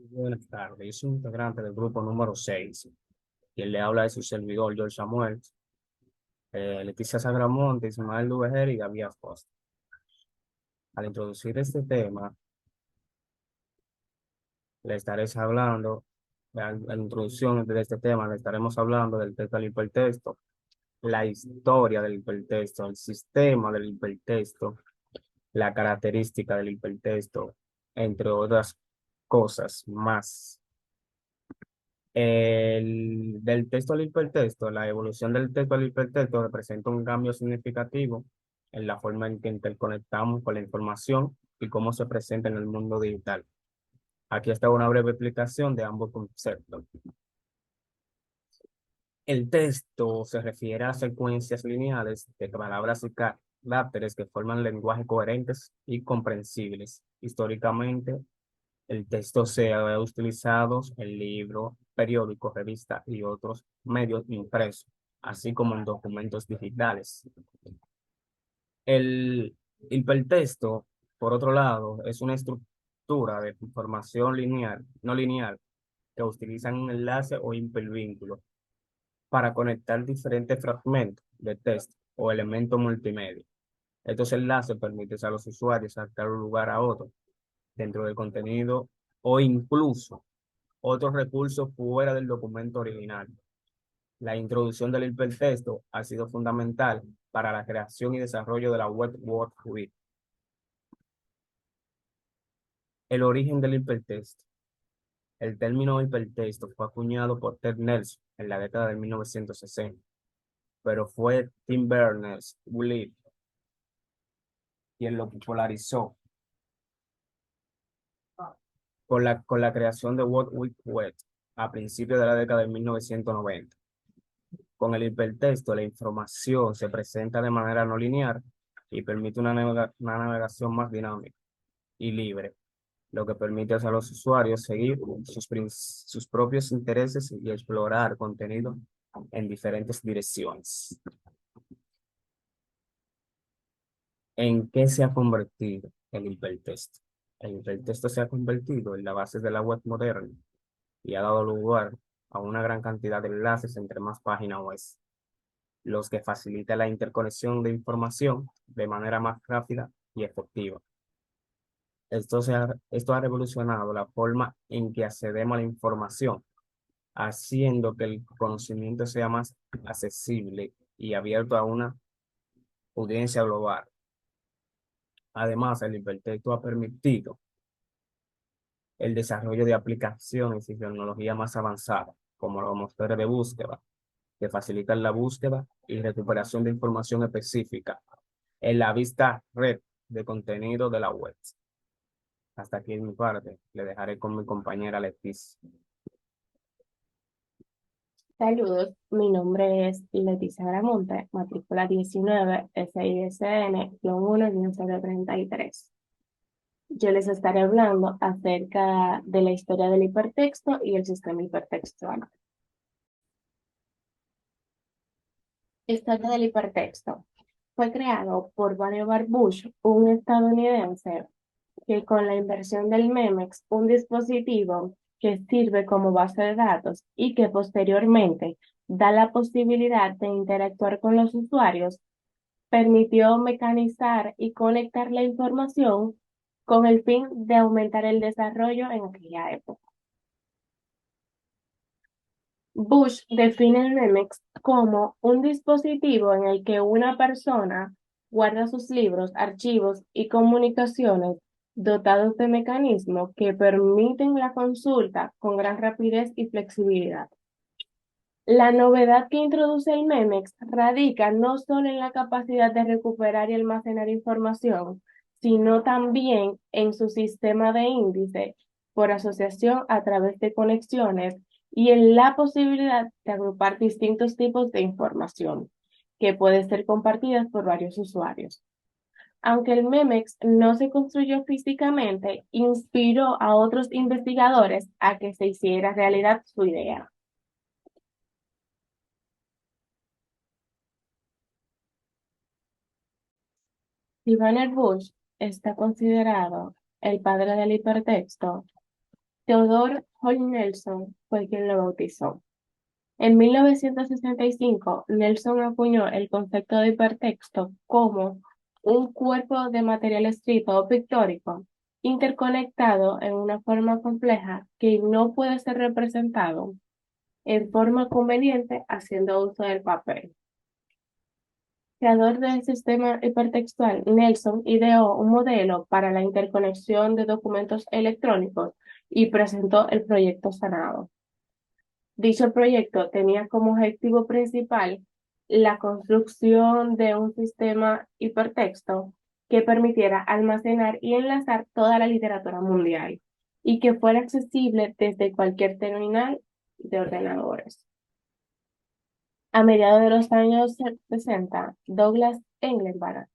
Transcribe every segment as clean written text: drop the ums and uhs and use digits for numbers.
Buenas tardes, yo soy integrante del grupo número 6. Quien le habla de su servidor, George Samuel, Leticia Sagramonte, Ismael Duvejer y Gabriel Acosta. Al introducir este tema, le estaré hablando, la introducción de este tema, le estaremos hablando del texto al hipertexto, la historia del hipertexto, el sistema del hipertexto, la característica del hipertexto, entre otras cosas más. Del texto al hipertexto, la evolución del texto al hipertexto representa un cambio significativo en la forma en que interconectamos con la información y cómo se presenta en el mundo digital. Aquí está una breve explicación de ambos conceptos. El texto se refiere a secuencias lineales de palabras y caracteres que forman lenguajes coherentes y comprensibles. Históricamente, el texto se ha utilizado en libros, periódicos, revistas y otros medios impresos, así como en documentos digitales. El hipertexto, por otro lado, es una estructura de información lineal, no lineal, que utiliza un enlace o hipervínculo para conectar diferentes fragmentos de texto o elementos multimedia. Estos enlaces permiten a los usuarios saltar un lugar a otro dentro del contenido o incluso otros recursos fuera del documento original. La introducción del hipertexto ha sido fundamental para la creación y desarrollo de la Web World Wide. El origen del hipertexto. El término hipertexto fue acuñado por Ted Nelson en la década de 1960, pero fue Tim Berners-Lee quien lo popularizó con la creación de World Wide Web a principios de la década de 1990. Con el hipertexto, la información se presenta de manera no lineal y permite una navegación más dinámica y libre, lo que permite a los usuarios seguir sus propios intereses y explorar contenido en diferentes direcciones. ¿En qué se ha convertido el hipertexto? El hipertexto se ha convertido en la base de la web moderna y ha dado lugar a una gran cantidad de enlaces entre más páginas web, los que facilita la interconexión de información de manera más rápida y efectiva. Esto ha revolucionado la forma en que accedemos a la información, haciendo que el conocimiento sea más accesible y abierto a una audiencia global. Además, el hipertexto ha permitido el desarrollo de aplicaciones y tecnología más avanzadas, como los motores de búsqueda, que facilitan la búsqueda y recuperación de información específica en la vista red de contenido de la web. Hasta aquí en mi parte. Le dejaré con mi compañera Leticia. Saludos, mi nombre es Leticia Gramonte, matrícula 19, SISN-1-033. Yo les estaré hablando acerca de la historia del hipertexto y el sistema hipertextual. Historia del hipertexto. Fue creado por Vannevar Bush, un estadounidense que con la inversión del MEMEX, un dispositivo que sirve como base de datos y que posteriormente da la posibilidad de interactuar con los usuarios, permitió mecanizar y conectar la información con el fin de aumentar el desarrollo en aquella época. Bush define el MEMEX como un dispositivo en el que una persona guarda sus libros, archivos y comunicaciones dotados de mecanismos que permiten la consulta con gran rapidez y flexibilidad. La novedad que introduce el MEMEX radica no solo en la capacidad de recuperar y almacenar información, sino también en su sistema de índice por asociación a través de conexiones y en la posibilidad de agrupar distintos tipos de información que pueden ser compartidas por varios usuarios. Aunque el MEMEX no se construyó físicamente, inspiró a otros investigadores a que se hiciera realidad su idea. Vannevar Bush está considerado el padre del hipertexto. Theodore Hall Nelson fue quien lo bautizó. En 1965, Nelson acuñó el concepto de hipertexto como un cuerpo de material escrito o pictórico interconectado en una forma compleja que no puede ser representado en forma conveniente haciendo uso del papel. Creador del sistema hipertextual, Nelson ideó un modelo para la interconexión de documentos electrónicos y presentó el proyecto Sanado. Dicho proyecto tenía como objetivo principal la construcción de un sistema hipertexto que permitiera almacenar y enlazar toda la literatura mundial y que fuera accesible desde cualquier terminal de ordenadores. A mediados de los años 60, Douglas Engelbart,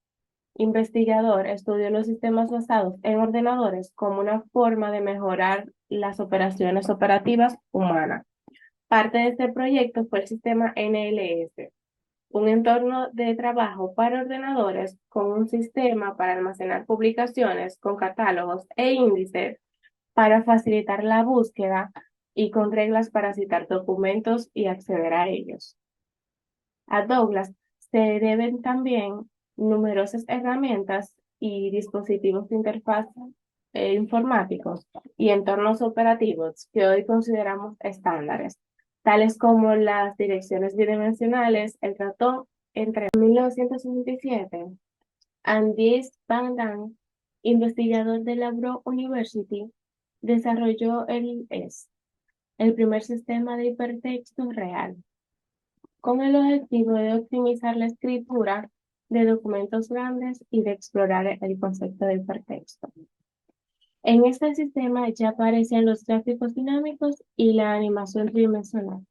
investigador, estudió los sistemas basados en ordenadores como una forma de mejorar las operaciones operativas humanas. Parte de este proyecto fue el sistema NLS, un entorno de trabajo para ordenadores con un sistema para almacenar publicaciones con catálogos e índices para facilitar la búsqueda y con reglas para citar documentos y acceder a ellos. A Douglas se deben también numerosas herramientas y dispositivos de interfaz informáticos y entornos operativos que hoy consideramos estándares, tales como las direcciones bidimensionales, el ratón, entre 1967. Andries Van Dam, investigador de la Broad University, desarrolló el ES, el primer sistema de hipertexto real, con el objetivo de optimizar la escritura de documentos grandes y de explorar el concepto de hipertexto. En este sistema ya aparecen los gráficos dinámicos y la animación tridimensional.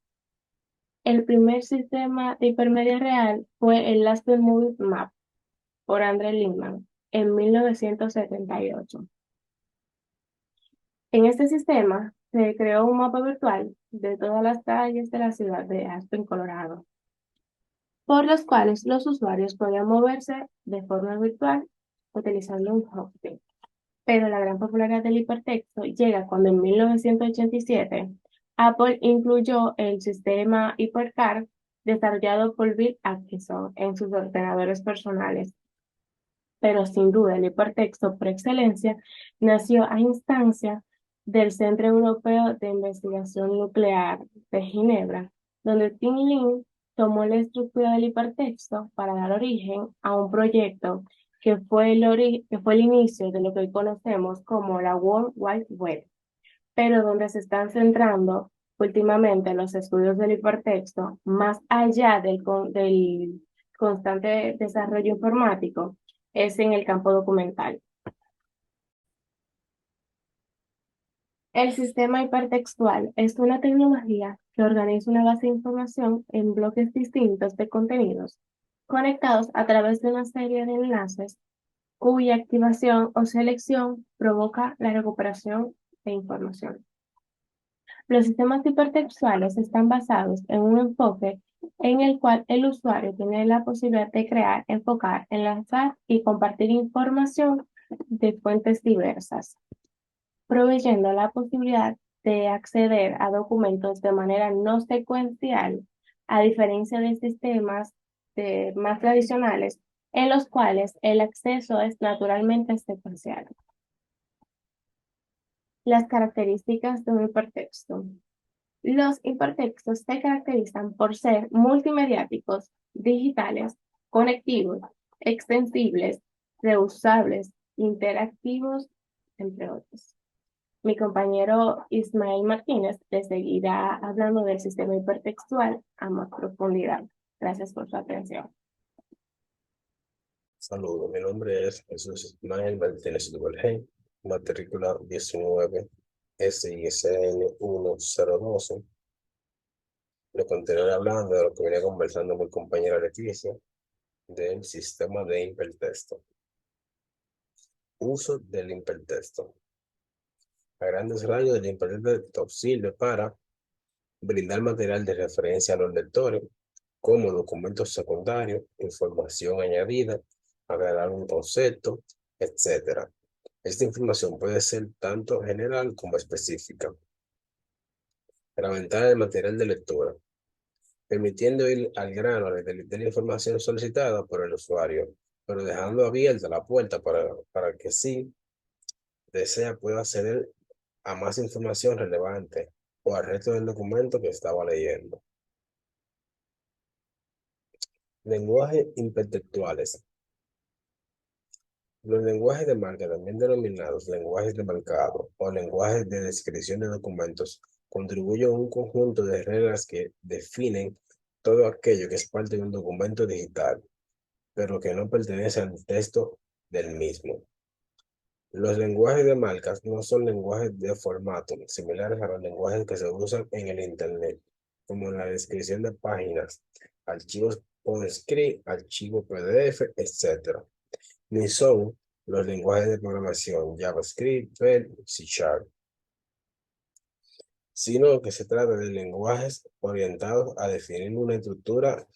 El primer sistema de hipermedia real fue el Laser Movie Map por Andre Lindman en 1978. En este sistema se creó un mapa virtual de todas las calles de la ciudad de Aspen, Colorado, por los cuales los usuarios podían moverse de forma virtual utilizando un hotkey. Pero la gran popularidad del hipertexto llega cuando en 1987 Apple incluyó el sistema HyperCard desarrollado por Bill Atkinson en sus ordenadores personales. Pero sin duda el hipertexto por excelencia nació a instancia del Centro Europeo de Investigación Nuclear de Ginebra, donde Tim Lin tomó la estructura del hipertexto para dar origen a un proyecto que fue el inicio de lo que hoy conocemos como la World Wide Web, pero donde se están centrando últimamente los estudios del hipertexto más allá del constante desarrollo informático, es en el campo documental. El sistema hipertextual es una tecnología que organiza una base de información en bloques distintos de contenidos conectados a través de una serie de enlaces cuya activación o selección provoca la recuperación de información. Los sistemas hipertextuales están basados en un enfoque en el cual el usuario tiene la posibilidad de crear, enfocar, enlazar y compartir información de fuentes diversas, proveyendo la posibilidad de acceder a documentos de manera no secuencial, a diferencia de sistemas más tradicionales en los cuales el acceso es naturalmente secuencial. Las características de un hipertexto. Los hipertextos se caracterizan por ser multimediáticos, digitales, conectivos, extensibles, reusables, interactivos, entre otros. Mi compañero Ismael Martínez les seguirá hablando del sistema hipertextual a más profundidad. Gracias por su atención. Saludos, mi nombre es Jesús Ismael Martínez Duvalgé, matrícula 19 SISN 1012. Le continuaré hablando de lo que venía conversando mi compañera Leticia, del sistema de hipertexto. Uso del hipertexto. A grandes rasgos, el hipertexto sirve para brindar material de referencia a los lectores, como documentos secundarios, información añadida, aclarar un concepto, etc. Esta información puede ser tanto general como específica. Fragmentar el material de lectura, permitiendo ir al grano de la información solicitada por el usuario, pero dejando abierta la puerta para que si desea pueda acceder a más información relevante o al resto del documento que estaba leyendo. Lenguajes hipertextuales. Los lenguajes de marca, también denominados lenguajes de marcado o lenguajes de descripción de documentos, contribuyen a un conjunto de reglas que definen todo aquello que es parte de un documento digital, pero que no pertenece al texto del mismo. Los lenguajes de marcas no son lenguajes de formato similares a los lenguajes que se usan en el Internet, como la descripción de páginas, archivos PostScript, archivos PDF, etc. Ni son los lenguajes de programación JavaScript, Perl, C#, sino que se trata de lenguajes orientados a definir una estructura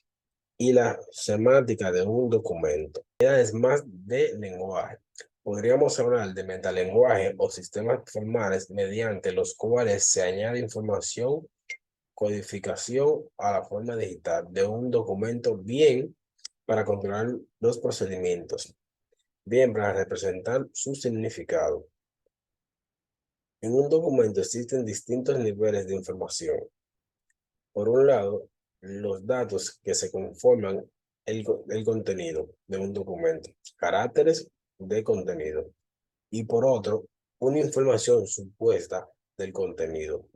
y la semántica de un documento. Es más de lenguaje. Podríamos hablar de metalenguaje o sistemas formales mediante los cuales se añade información, codificación a la forma digital de un documento, bien para controlar los procedimientos, bien para representar su significado. En un documento existen distintos niveles de información. Por un lado, los datos que se conforman el contenido de un documento, caracteres de contenido. Y por otro, una información supuesta del contenido.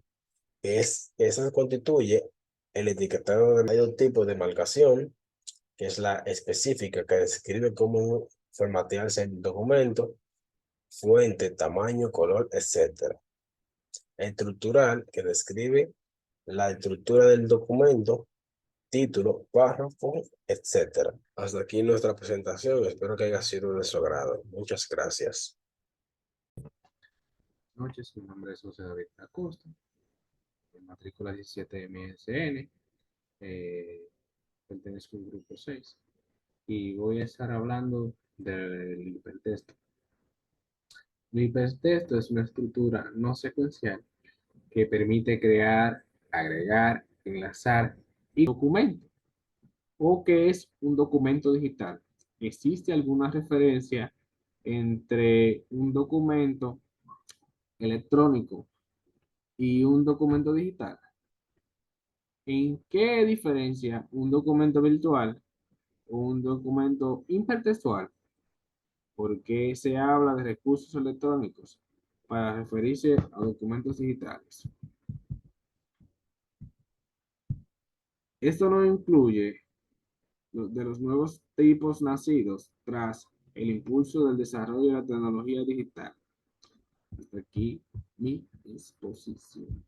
Esa constituye el etiquetado de mayor tipo de marcación, que es la específica, que describe cómo formatearse el documento, fuente, tamaño, color, etc. Estructural, que describe la estructura del documento, título, párrafo, etc. Hasta aquí nuestra presentación. Espero que haya sido de su agrado. Muchas gracias. Buenas noches, mi nombre es José David Acosta, de matrícula 17 MSN, pertenezco al grupo 6 y voy a estar hablando del hipertexto. El hipertexto es una estructura no secuencial que permite crear, agregar, enlazar y documento, o que es un documento digital. ¿Existe alguna referencia entre un documento electrónico y un documento digital? ¿En qué diferencia un documento virtual o un documento hipertextual? ¿Por qué se habla de recursos electrónicos para referirse a documentos digitales? Esto no incluye de los nuevos tipos nacidos tras el impulso del desarrollo de la tecnología digital. Hasta aquí mi exposición.